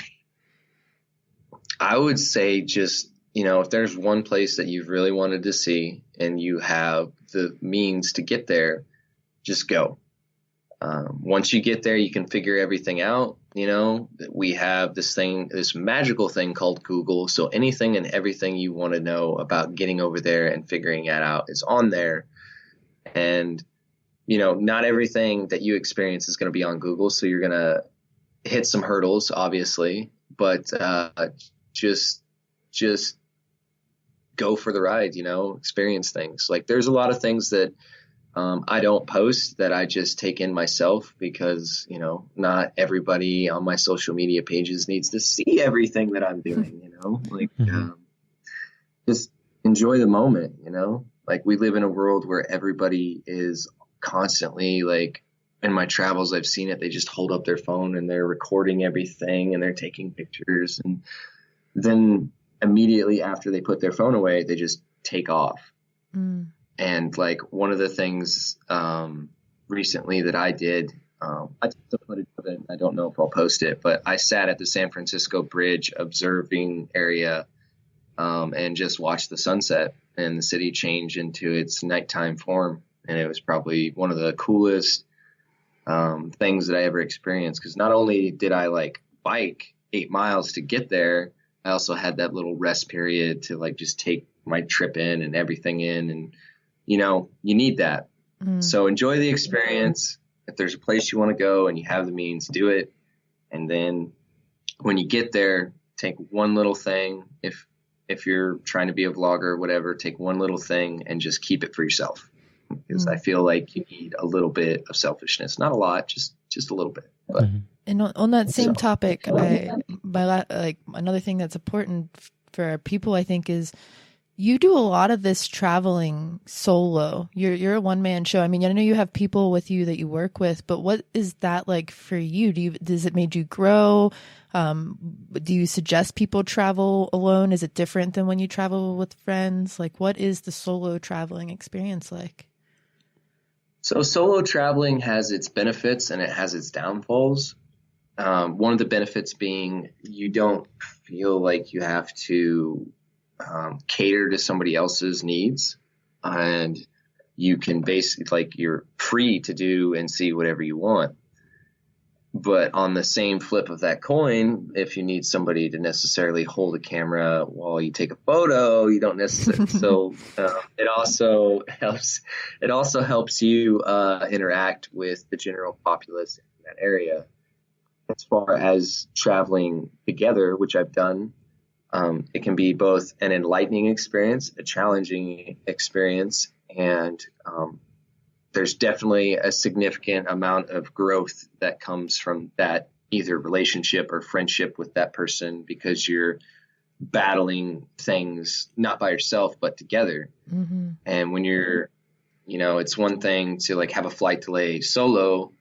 I would say just, if there's one place that you've really wanted to see and you have the means to get there, just go. Once you get there, you can figure everything out. We have this magical thing called Google. So anything and everything you want to know about getting over there and figuring it out is on there. And, not everything that you experience is going to be on Google. So you're going to hit some hurdles, obviously, but just go for the ride, experience things. Like there's a lot of things that I don't post that I just take in myself because, not everybody on my social media pages needs to see everything that I'm doing, just enjoy the moment, like we live in a world where everybody is constantly like, in my travels, I've seen it. They just hold up their phone and they're recording everything and they're taking pictures. And then immediately after they put their phone away, they just take off. And like one of the things recently that I did, I took some footage of it. I don't know if I'll post it, but I sat at the San Francisco Bridge observing area and just watched the sunset and the city change into its nighttime form. And it was probably one of the coolest things that I ever experienced. Because not only did I like bike 8 miles to get there, I also had that little rest period to like just take my trip in and everything in. And, you need that. So enjoy the experience. If there's a place you want to go and you have the means, do it. And then when you get there, take one little thing. If you're trying to be a vlogger or whatever, take one little thing and just keep it for yourself. Because I feel like you need a little bit of selfishness, not a lot, just a little bit. But and on that same topic, another thing that's important for people, I think, is you do a lot of this traveling solo. You're a one-man show. I mean, I know you have people with you that you work with, but what is that like for you? Does it made you grow? Do you suggest people travel alone? Is it different than when you travel with friends? Like, what is the solo traveling experience like? So solo traveling has its benefits and it has its downfalls. One of the benefits being you don't feel like you have to cater to somebody else's needs, and you can basically, like, you're free to do and see whatever you want. But on the same flip of that coin, if you need somebody to necessarily hold a camera while you take a photo, you don't necessarily. So it also helps you interact with the general populace in that area. As far as traveling together, which I've done, it can be both an enlightening experience, a challenging experience, and there's definitely a significant amount of growth that comes from that, either relationship or friendship with that person, because you're battling things not by yourself, but together. Mm-hmm. And when you're, it's one thing to like have a flight delay solo,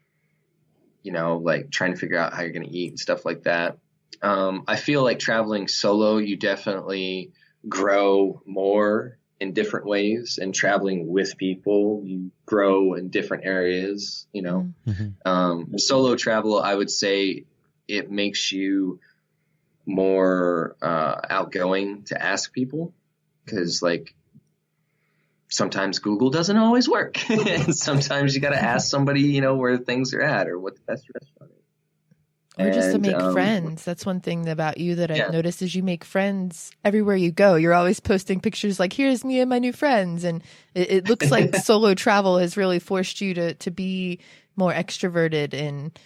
like trying to figure out how you're going to eat and stuff like that. I feel like traveling solo, you definitely grow more in different ways, and traveling with people, you grow in different areas, Mm-hmm. Solo travel, I would say it makes you more outgoing to ask people, because like sometimes Google doesn't always work. And sometimes you got to ask somebody, where things are at or what the best restaurant is. Or just to make friends. That's one thing about you that I've noticed is you make friends everywhere you go. You're always posting pictures like, here's me and my new friends. And it looks like solo travel has really forced you to be more extroverted and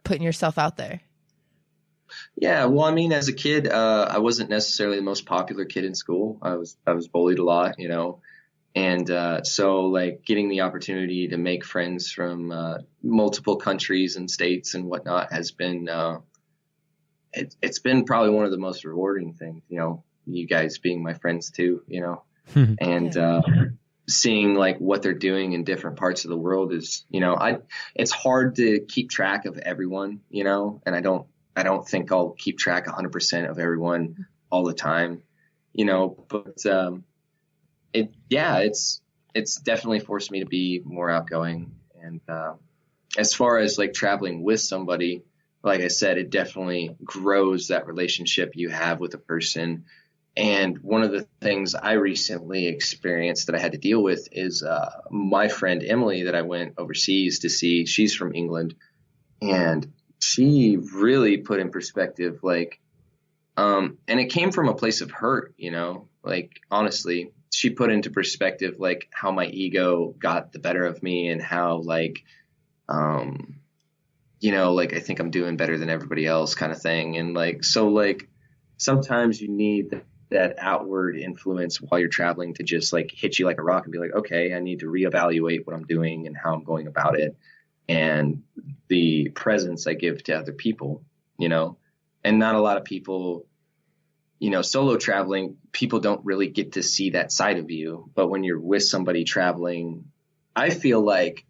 putting yourself out there. Yeah. Well, I mean, as a kid, I wasn't necessarily the most popular kid in school. I was bullied a lot, And so like getting the opportunity to make friends from multiple countries and states and whatnot has been, it's been probably one of the most rewarding things, you guys being my friends too, and seeing like what they're doing in different parts of the world is, it's hard to keep track of everyone, and I don't think I'll keep track 100% of everyone all the time, but it's definitely forced me to be more outgoing. And as far as like traveling with somebody, like I said, it definitely grows that relationship you have with a person. And one of the things I recently experienced that I had to deal with is my friend Emily that I went overseas to see. She's from England, and she really put in perspective, like, and it came from a place of hurt, like honestly. She put into perspective like how my ego got the better of me, and how like, like I think I'm doing better than everybody else kind of thing. And like, so like sometimes you need that outward influence while you're traveling to just like hit you like a rock and be like, okay, I need to reevaluate what I'm doing and how I'm going about it, and the presence I give to other people, and not a lot of people, solo traveling, people don't really get to see that side of you. But when you're with somebody traveling, I feel like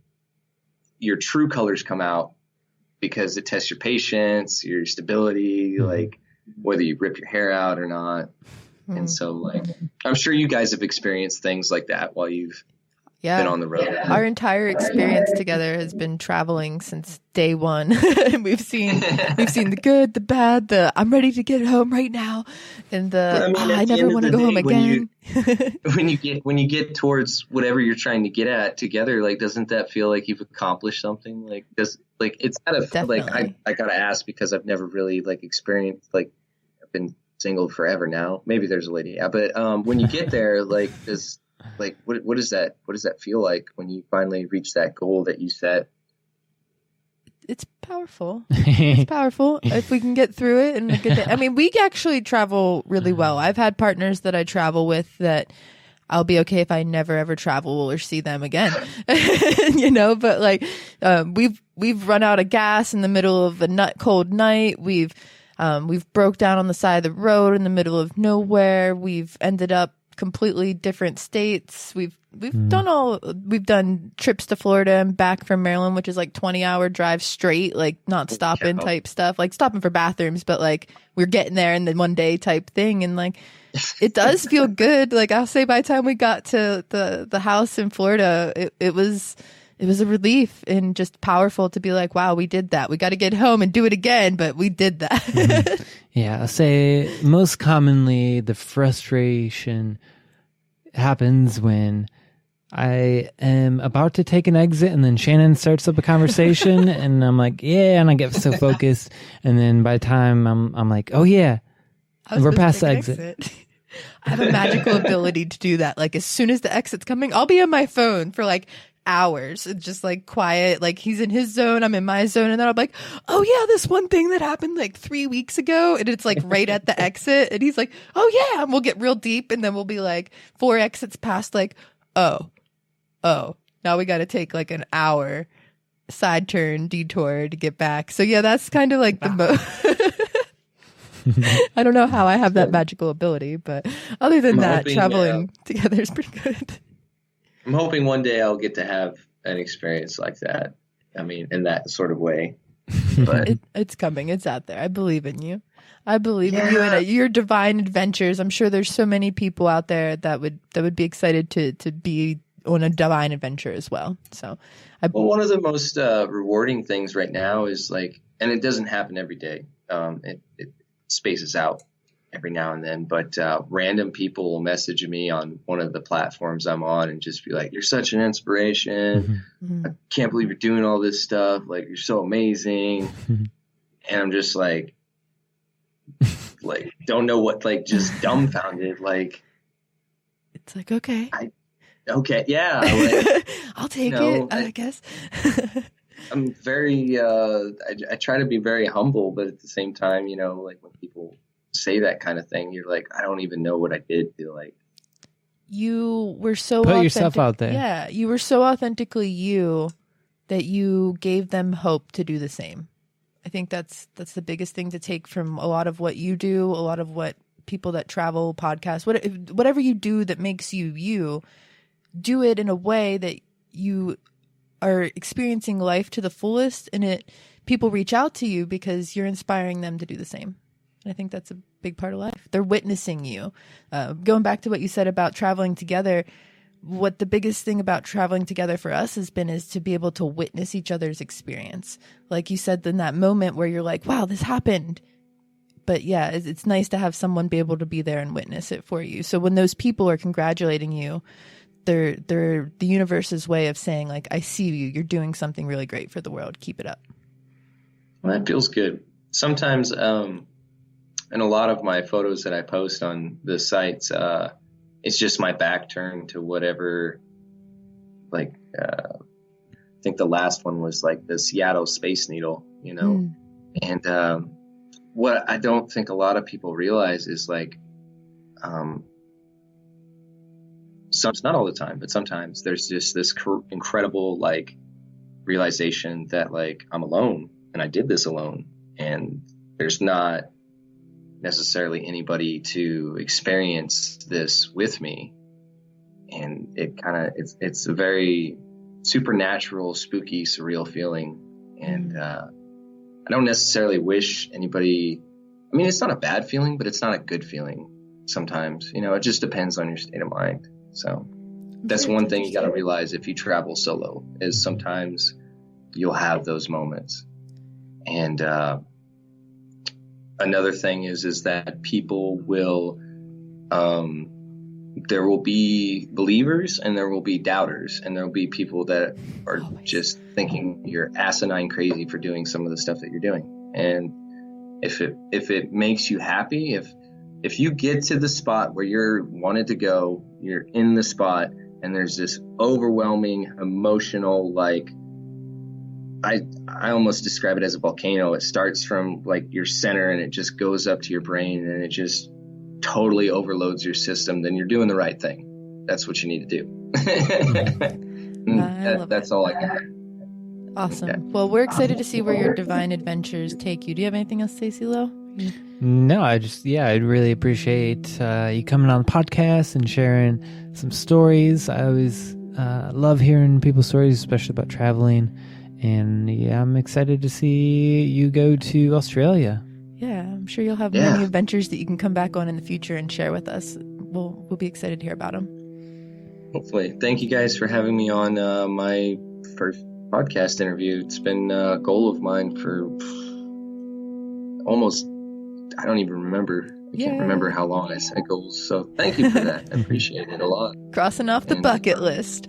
your true colors come out, because it tests your patience, your stability, like whether you rip your hair out or not. And so like, I'm sure you guys have experienced things like that while you've been on the road. Our entire experience together has been traveling since day one. we've seen the good, the bad, the I'm ready to get home right now, and I never want to go home again. When you get towards whatever you're trying to get at together, like, doesn't that feel like you've accomplished something? Like, it's kind of like I gotta ask, because I've never really like experienced, like, I've been single forever now. Maybe there's a lady, but when you get there, like, like, what does that feel like when you finally reach that goal that you set? It's powerful. It's powerful if we can get through it and a good day. I mean, we actually travel really well. I've had partners that I travel with that I'll be okay if I never ever travel or see them again, but like, we've run out of gas in the middle of a cold night. We've broke down on the side of the road in the middle of nowhere. We've ended up completely different states. We've done trips to Florida and back from Maryland, which is like 20-hour drive straight, like not stopping type stuff, like stopping for bathrooms, but like we're getting there in the one day type thing. And like, it does feel good. Like I'll say by the time we got to the house in Florida, it was a relief and just powerful to be like, wow, we did that. We got to get home and do it again, but we did that. Yeah, I'll say most commonly the frustration happens when I am about to take an exit and then Shannon starts up a conversation and I'm like, yeah, and I get so focused. And then by the time I'm like, oh yeah, we're past the exit. I have a magical ability to do that. Like as soon as the exit's coming, I'll be on my phone for like hours. It's just like quiet. Like he's in his zone, I'm in my zone. And then I'm like, oh yeah, this one thing that happened like 3 weeks ago. And it's like right at the exit. And he's like, oh yeah. And we'll get real deep. And then we'll be like 4 exits past, like, oh, now we got to take like an hour side turn detour to get back. So yeah, that's kind of like I don't know how I have that magical ability, but other than that, traveling together is pretty good. I'm hoping one day I'll get to have an experience like that. I mean, in that sort of way. But it's coming. It's out there. I believe in you. I believe in you and your divine adventures. I'm sure there's so many people out there that would be excited to be on a divine adventure as well. So, one of the most rewarding things right now is like, and it doesn't happen every day. It spaces out every now and then, but random people will message me on one of the platforms I'm on and just be like, you're such an inspiration. I can't believe you're doing all this stuff. Like, you're so amazing. And I'm just like don't know what, like, just dumbfounded. Like, it's like, okay. Yeah. Like, I'll take it, I guess. I'm very, I try to be very humble, but at the same time, like when people say that kind of thing, you're like, I don't even know what I did to, like. You were so put yourself out there. Yeah, you were so authentically you that you gave them hope to do the same. I think that's the biggest thing to take from a lot of what you do, a lot of what people that travel, podcasts, whatever you do that makes you do it in a way that you are experiencing life to the fullest, and people reach out to you because you're inspiring them to do the same. And I think that's a big part of life. They're witnessing you. Going back to what you said about traveling together, what the biggest thing about traveling together for us has been is to be able to witness each other's experience. Like you said, in that moment where you're like, wow, this happened. But yeah, it's nice to have someone be able to be there and witness it for you. So when those people are congratulating you, they're the universe's way of saying, like, I see you. You're doing something really great for the world. Keep it up. Well, that feels good. Sometimes, in a lot of my photos that I post on the sites, it's just my back turned to whatever, like, I think the last one was like the Seattle Space Needle, and what I don't think a lot of people realize is like, not all the time, but sometimes there's just this incredible like realization that like I'm alone and I did this alone, and there's not necessarily anybody to experience this with me. And it's a very supernatural, spooky, surreal feeling. And I don't necessarily wish anybody, I mean, it's not a bad feeling, but it's not a good feeling sometimes. It just depends on your state of mind. So that's one thing you got to realize if you travel solo, is sometimes you'll have those moments. And another thing is that people will, there will be believers and there will be doubters, and there will be people that are just thinking you're asinine crazy for doing some of the stuff that you're doing. And if it makes you happy, if if you get to the spot where you're wanted to go, you're in the spot, and there's this overwhelming emotional, like, I almost describe it as a volcano. It starts from like your center and it just goes up to your brain and it just totally overloads your system. Then you're doing the right thing. That's what you need to do. That's all I can. Awesome. Yeah. Well, we're excited to see where your divine adventures take you. Do you have anything else to say, CeeLo? No, I'd really appreciate you coming on the podcast and sharing some stories. I always love hearing people's stories, especially about traveling. And yeah, I'm excited to see you go to Australia. Yeah, I'm sure you'll have many adventures that you can come back on in the future and share with us. We'll be excited to hear about them. Hopefully. Thank you guys for having me on my first podcast interview. It's been a goal of mine for almost, I don't even remember. I can't remember how long I set goals. So thank you for that. I appreciate it a lot. Crossing off the bucket list.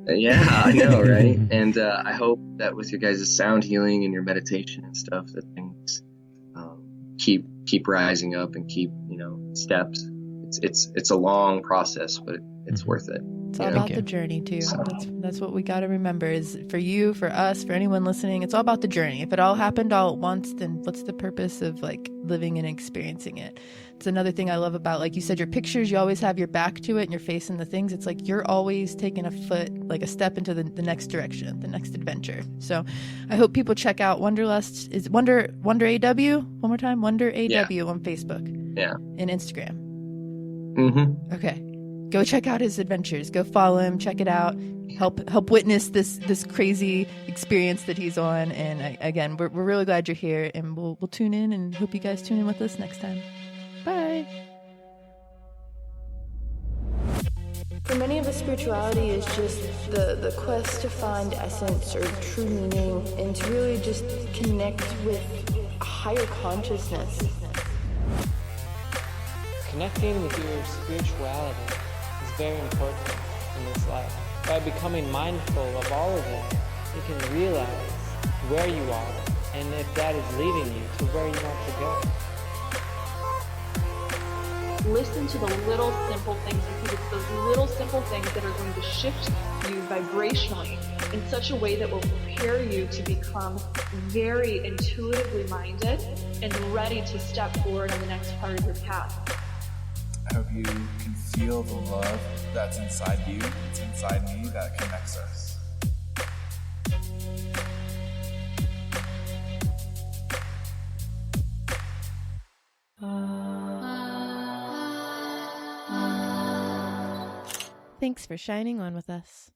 Yeah, I know, right? And I hope that with your guys' sound healing and your meditation and stuff, that things keep rising up and keep, steps. It's a long process, but it's worth it. It's all about the journey too. That's what we got to remember, is for you, for us, for anyone listening, it's all about the journey. If it all happened all at once, then what's the purpose of like living and experiencing it? It's another thing I love about, like you said, your pictures, you always have your back to it and you're facing the things. It's like you're always taking a foot, like a step into the next direction, the next adventure. So I hope people check out Wanderlust. Is Wonder AW? One more time, Wonder AW on Facebook. Yeah. And Instagram. Mm-hmm. Okay. Go check out his adventures. Go follow him. Check it out. Help witness this crazy experience that he's on. And again, we're really glad you're here, and we'll tune in and hope you guys tune in with us next time. Bye. For many of us, spirituality is just the quest to find essence or true meaning, and to really just connect with a higher consciousness. Connecting with your spirituality is very important in this life. By becoming mindful of all of it, you can realize where you are and if that is leading you to where you want to go. Listen to the little simple things, because it's those little simple things that are going to shift you vibrationally in such a way that will prepare you to become very intuitively minded and ready to step forward on the next part of your path. I hope you can feel the love that's inside you, it's inside me, that connects us. Thanks for shining on with us.